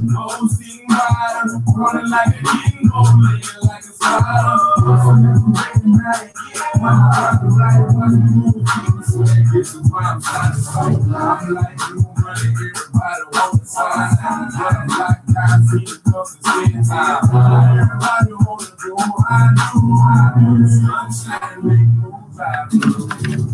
Ghosting rider, running like a dingo, laying like a spider. When I ride the right one, people say this is why I'm satisfied. I'm like you, running everybody on the side. Running like I see the girls and spend time. Everybody wanna do what I do. Sunshine, make moves, I do.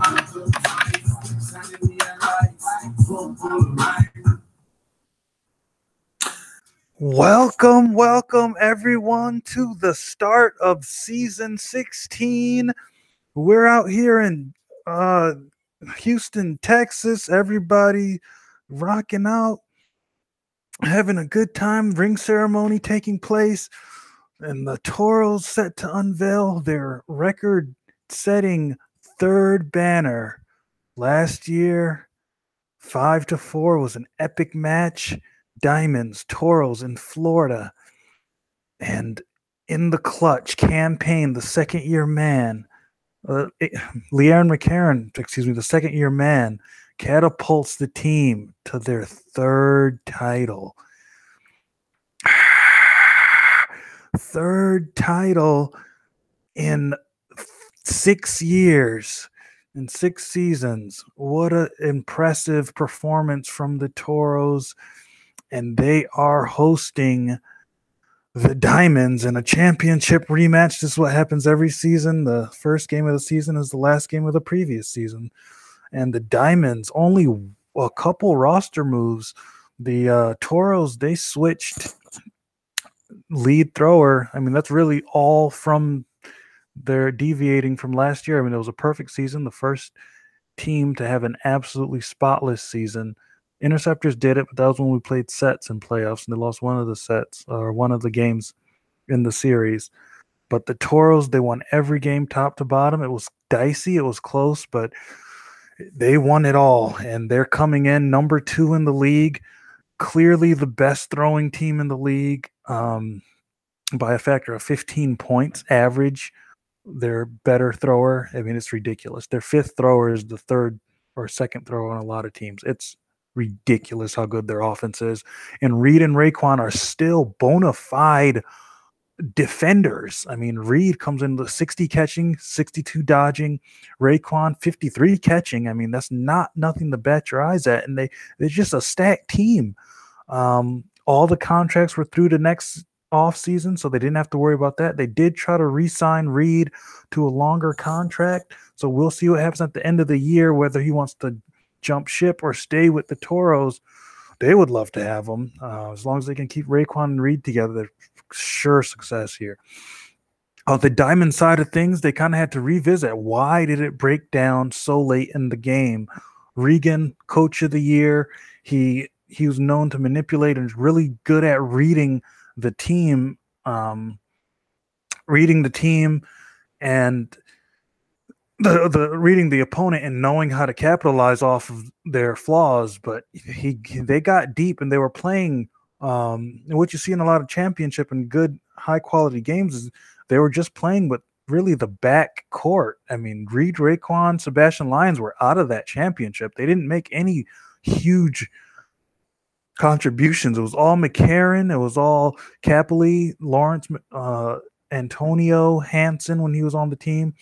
I'm the train, sending me a light, so full of light. Welcome everyone to the start of season 16. We're out here in uh, Houston, Texas. Everybody rocking out, having a good time. Ring ceremony taking place, and the Toros set to unveil their record-setting third banner. Last year, 5-4 was an epic match. Diamonds, Toros in Florida. And in the clutch campaign, the second year man, Leanne McCarron, the second year man, catapults the team to their third title. Third title in 6 years, in 6 seasons. What an impressive performance from the Toros. And they are hosting the Diamonds in a championship rematch. This is what happens every season. The first game of the season is the last game of the previous season. And the Diamonds, only a couple roster moves. The Toros, they switched lead thrower. I mean, that's really all from their deviating from last year. I mean, it was a perfect season. The first team to have an absolutely spotless season. Interceptors did it, but that was when we played sets in playoffs, and they lost one of the sets or one of the games in the series. But the Toros, they won every game top to bottom. It was dicey, it was close, but they won it all. And they're coming in number 2 in the league, clearly the best throwing team in the league, by a factor of 15 points average. Their better thrower, I mean, it's ridiculous. Their fifth thrower is the third or second thrower on a lot of teams. It's ridiculous how good their offense is. And Reed and Raekwon are still bona fide defenders. I mean, Reed comes in the 60 catching, 62 dodging, Raekwon 53 catching. I mean, that's not nothing to bat your eyes at. And they're just a stacked team. All the contracts were through the next off season, so they didn't have to worry about that. They did try to re-sign Reed to a longer contract, so we'll see what happens at the end of the year, whether he wants to jump ship or stay with the Toros. They would love to have him. As long as they can keep Raekwon and Reed together, they're sure success here. On the Diamond side of things, they kind of had to revisit why did it break down so late in the game. Regan, coach of the year, he was known to manipulate and is really good at the team, reading the team and the reading the opponent and knowing how to capitalize off of their flaws. But they got deep and they were playing. And what you see in a lot of championship and good high quality games is they were just playing with really the back court. I mean, Reed, Raekwon, Sebastian Lyons were out of that championship. They didn't make any huge contributions. It was all McCarron. It was all Capley, Lawrence, Antonio Hansen when he was on the team.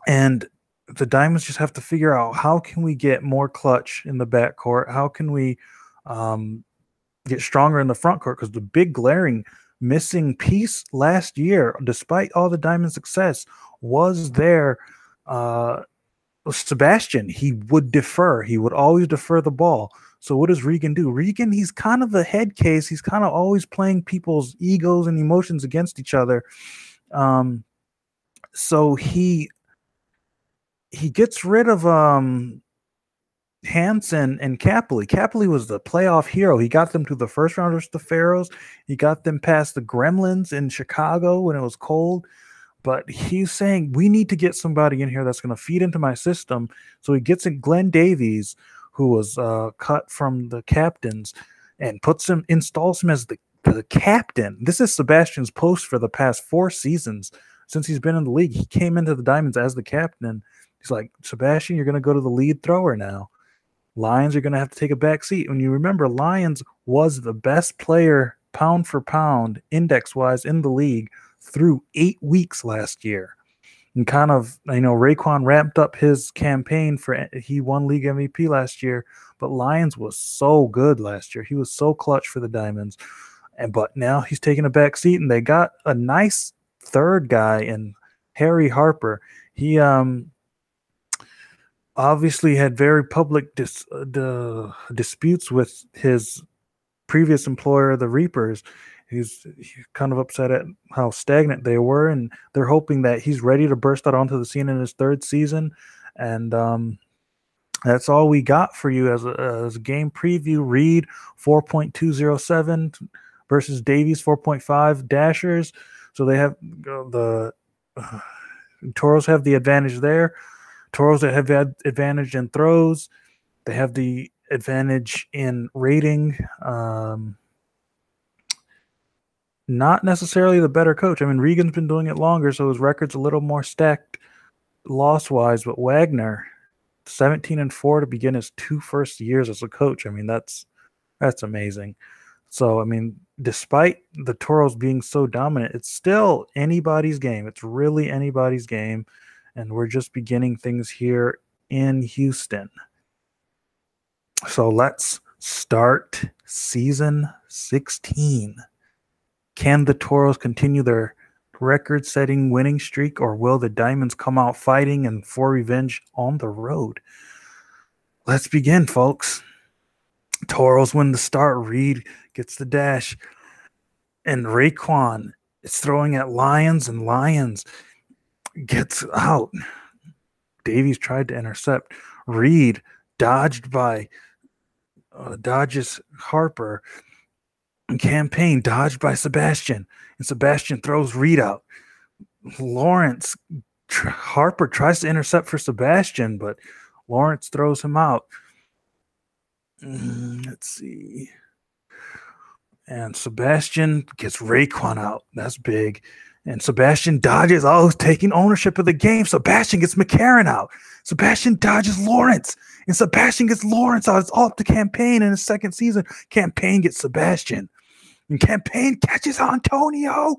And the Diamonds just have to figure out how can we get more clutch in the backcourt? How can we get stronger in the front court? Because the big glaring missing piece last year, despite all the Diamond success, was there. Sebastian, he would defer. He would always defer the ball. So what does Regan do? Regan, he's kind of the head case. He's kind of always playing people's egos and emotions against each other. So he gets rid of Hansen and Capley. Capley was the playoff hero. He got them to the first round versus the Pharaohs. He got them past the Gremlins in Chicago when it was cold. But he's saying, we need to get somebody in here that's going to feed into my system. So he gets in Glenn Davies, who was cut from the captains, and installs him as the captain. This is Sebastian's post for the past 4 seasons. Since he's been in the league, he came into the Diamonds as the captain. He's like, Sebastian, you're going to go to the lead thrower now. Lions are going to have to take a back seat. When you remember, Lions was the best player pound for pound, index-wise, in the league through 8 weeks last year. And kind of, Raekwon ramped up his campaign he won league MVP last year, but Lions was so good last year. He was so clutch for the Diamonds. But now he's taking a back seat, and they got a nice third guy in Harry Harper. He obviously had very public disputes with his previous employer, the Reapers. He's kind of upset at how stagnant they were, and they're hoping that he's ready to burst out onto the scene in his third season. And that's all we got for you as a game preview. Reed 4.207 versus Davies 4.5 dashers. So they have the Toros have the advantage there. Toros have had advantage in throws. They have the advantage in rating. Not necessarily the better coach. I mean, Regan's been doing it longer, so his record's a little more stacked loss-wise. But Wagner, 17-4 to begin his 2 first years as a coach. I mean, that's amazing. So, I mean, despite the Toros being so dominant, it's still anybody's game. It's really anybody's game, and we're just beginning things here in Houston. So let's start season 16. Can the Toros continue their record-setting winning streak, or will the Diamonds come out fighting and for revenge on the road? Let's begin, folks. Toros win the start. Reed gets the dash. And Raekwon is throwing at Lions, and Lions gets out. Davies tried to intercept. Reed dodges Harper. Campaign dodged by Sebastian, and Sebastian throws Reed out. Harper tries to intercept for Sebastian, but Lawrence throws him out. Let's see. And Sebastian gets Raekwon out. That's big. And Sebastian dodges. Oh, taking ownership of the game. Sebastian gets McCarron out. Sebastian dodges Lawrence. And Sebastian gets Lawrence out. It's all up to Campaign in his second season. Campaign gets Sebastian. And Campaign catches Antonio.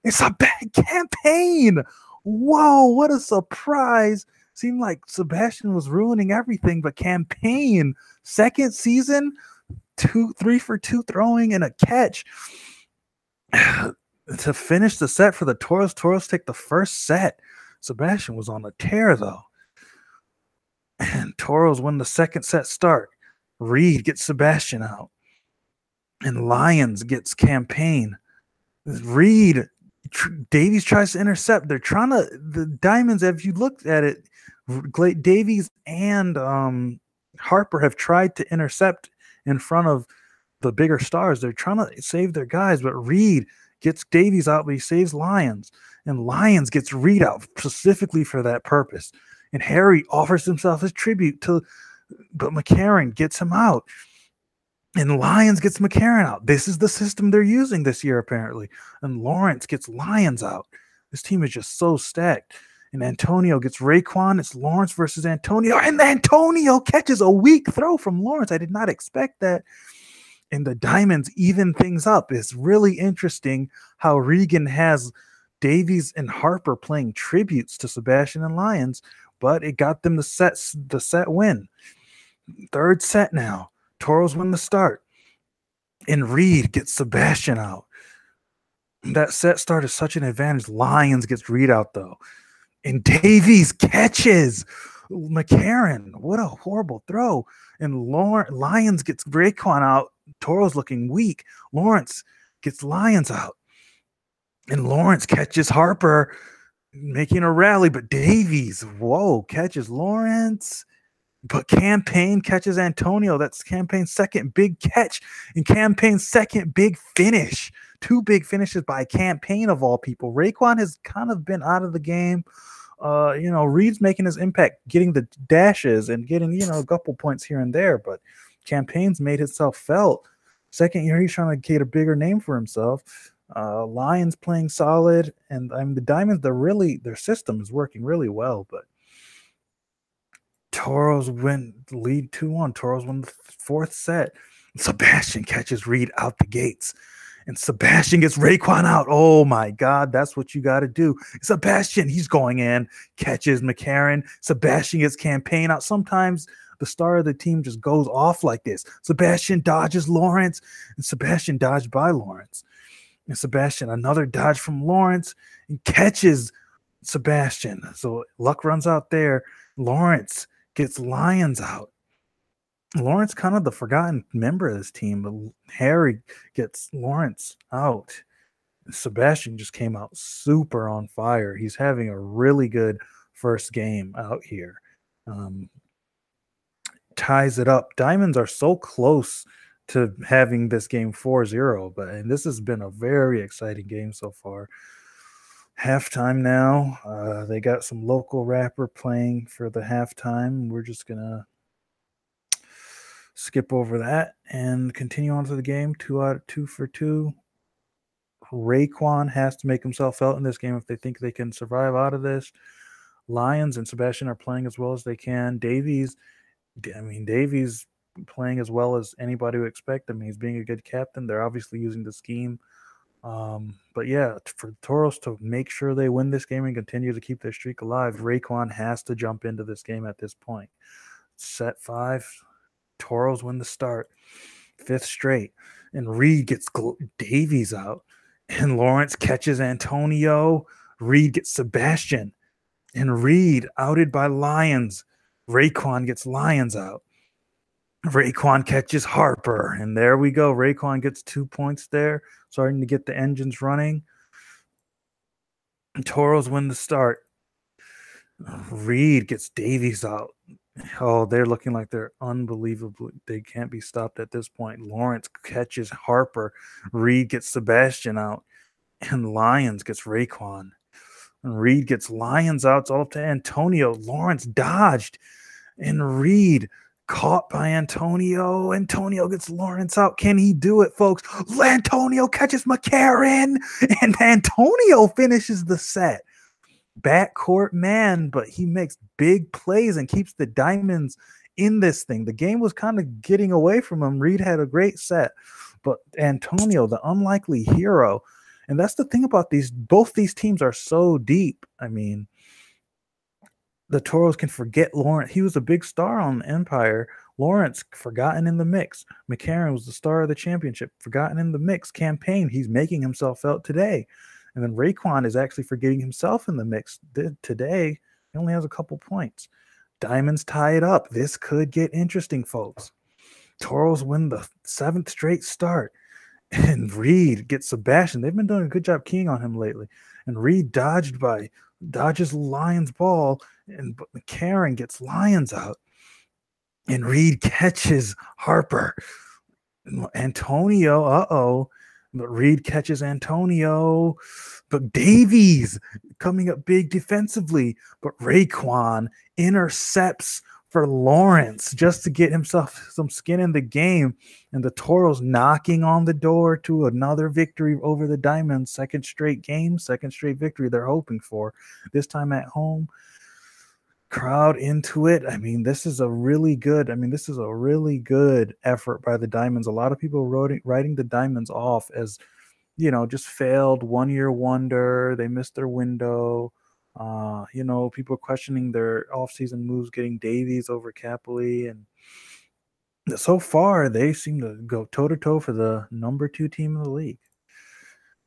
It's a bad Campaign. Whoa, what a surprise. Seemed like Sebastian was ruining everything, but Campaign, second season, 3 for 2 throwing and a catch to finish the set for the Toros. Toros take the first set. Sebastian was on a tear, though. And Toros win the second set start. Reed gets Sebastian out. And Lions gets Campaign. Reed, Davies tries to intercept. They're trying to, the Diamonds, if you looked at it, Davies and Harper have tried to intercept in front of the bigger stars. They're trying to save their guys, but Reed gets Davies out, but he saves Lions. And Lions gets Reed out specifically for that purpose. And Harry offers himself as tribute but McCarron gets him out. And Lions gets McCarron out. This is the system they're using this year, apparently. And Lawrence gets Lions out. This team is just so stacked. And Antonio gets Raekwon. It's Lawrence versus Antonio. And Antonio catches a weak throw from Lawrence. I did not expect that. And the Diamonds even things up. It's really interesting how Regan has Davies and Harper playing tributes to Sebastian and Lions, but it got them the set win. Third set now. Toros win the start. And Reed gets Sebastian out. That set start is such an advantage. Lions gets Reed out, though. And Davies catches McCarron. What a horrible throw. And Lions gets Raekwon out. Toros looking weak. Lawrence gets Lions out. And Lawrence catches Harper, making a rally. But Davies, catches Lawrence. But Campaign catches Antonio. That's Campaign's second big catch and Campaign's second big finish. 2 big finishes by Campaign of all people. Raekwon has kind of been out of the game. Reed's making his impact, getting the dashes and getting, a couple points here and there. But Campaign's made himself felt. Second year, he's trying to get a bigger name for himself. Lions playing solid. And the Diamonds, their system is working really well. But Toros lead 2-1. Toros win the fourth set. Sebastian catches Reed out the gates. And Sebastian gets Raekwon out. Oh my God, that's what you got to do. Sebastian, he's going in, catches McCarron. Sebastian gets Campaign out. Sometimes the star of the team just goes off like this. Sebastian dodges Lawrence, and Sebastian dodged by Lawrence. And Sebastian, another dodge from Lawrence, and catches Sebastian. So luck runs out there. Lawrence gets Lions out. Lawrence kind of the forgotten member of this team, but Harry gets Lawrence out. Sebastian just came out super on fire. He's having a really good first game out here. Ties it up. Diamonds are so close to having this game 4-0, and this has been a very exciting game so far. Halftime now. They got some local rapper playing for the halftime. We're just going to skip over that and continue on to the game. 2 for 2. Raekwon has to make himself felt in this game if they think they can survive out of this. Lions and Sebastian are playing as well as they can. Davies playing as well as anybody would expect. I mean, he's being a good captain. They're obviously using the scheme. But yeah, for Toros to make sure they win this game and continue to keep their streak alive, Raekwon has to jump into this game at this point. Set 5. Toros win the start, 5th straight, and Reed gets Davies out, and Lawrence catches Antonio. Reed gets Sebastian, and Reed outed by Lions. Raekwon gets Lions out. Raekwon catches Harper, and there we go. Raekwon gets 2 points there, starting to get the engines running. Toros win the start. Reed gets Davies out. Oh, they're looking like they're unbelievably. They can't be stopped at this point. Lawrence catches Harper. Reed gets Sebastian out. And Lions gets Raekwon. And Reed gets Lions out. It's all up to Antonio. Lawrence dodged. And Reed caught by Antonio. Antonio gets Lawrence out. Can he do it, folks? Antonio catches McCarron. And Antonio finishes the set. Backcourt man, but he makes big plays and keeps the Diamonds in this thing. The game was kind of getting away from him. Reed had a great set, but Antonio, the unlikely hero, and that's the thing about both these teams are so deep. I mean, the Toros can forget Lawrence. He was a big star on Empire. Lawrence, forgotten in the mix. McCarron was the star of the championship, forgotten in the mix. Campaign, he's making himself felt today. And then Raekwon is actually forgetting himself in the mix today. He only has a couple points. Diamonds tie it up. This could get interesting, folks. Toros win the 7th straight start. And Reed gets Sebastian. They've been doing a good job keying on him lately. And Reed dodges Lions ball. And McCarron gets Lions out. And Reed catches Harper. Antonio, but Reed catches Antonio. But Davies coming up big defensively. But Raekwon intercepts for Lawrence just to get himself some skin in the game. And the Toros knocking on the door to another victory over the Diamonds. 2nd straight game, 2nd straight victory they're hoping for. This time at home. Crowd into it. I mean, this is a really good effort by the Diamonds. A lot of people writing the Diamonds off as, just failed one-year wonder. They missed their window. People questioning their offseason moves, getting Davies over Capley. And so far, they seem to go toe-to-toe for the number 2 team in the league.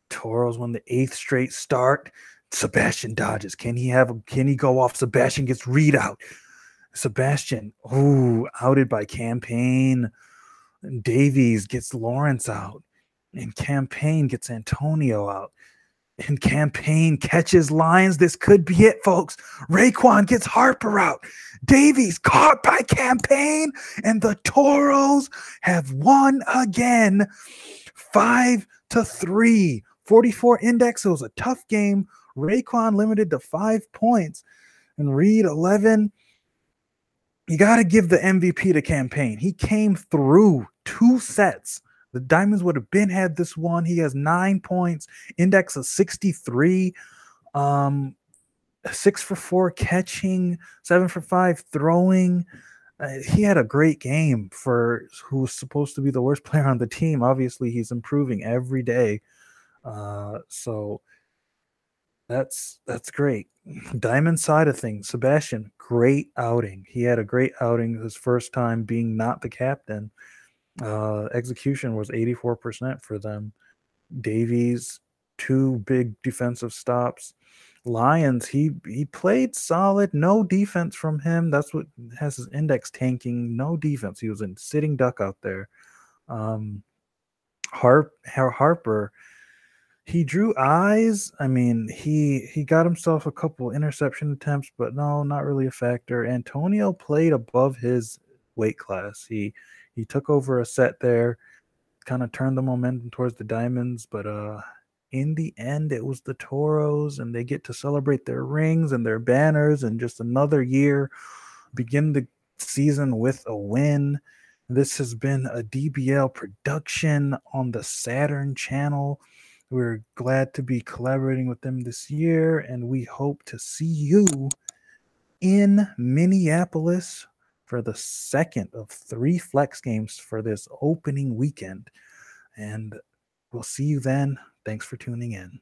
Toros won the 8th straight start. Sebastian dodges. Can he go off? Sebastian gets Reed out. Sebastian, outed by Campaign. And Davies gets Lawrence out. And Campaign gets Antonio out. And Campaign catches Lions. This could be it, folks. Raekwon gets Harper out. Davies caught by Campaign. And the Toros have won again. 5-3. 44 index. It was a tough game. Raekwon limited to 5 points. And Reed 11. You got to give the MVP to Campaign. He came through 2 sets. The Diamonds would have had this one. He has 9 points, index of 63. 6 for 4 catching, 7 for 5 throwing. He had a great game for who's supposed to be the worst player on the team. Obviously, he's improving every day. So that's great. Diamond side of things, Sebastian, great outing. He had a great outing his first time being not the captain. Execution was 84% for them. Davies, 2 big defensive stops. Lions, he played solid. No defense from him. That's what has his index tanking. No defense. He was in sitting duck out there. Um, Harper, he drew eyes. I mean, he got himself a couple interception attempts, but no, not really a factor. Antonio played above his weight class. He took over a set there, kind of turned the momentum towards the Diamonds, but in the end it was the Toros, and they get to celebrate their rings and their banners and just another year, begin the season with a win. This has been a DBL production on the Saturn channel. We're glad to be collaborating with them this year, and we hope to see you in Minneapolis for the second of 3 flex games for this opening weekend. And we'll see you then. Thanks for tuning in.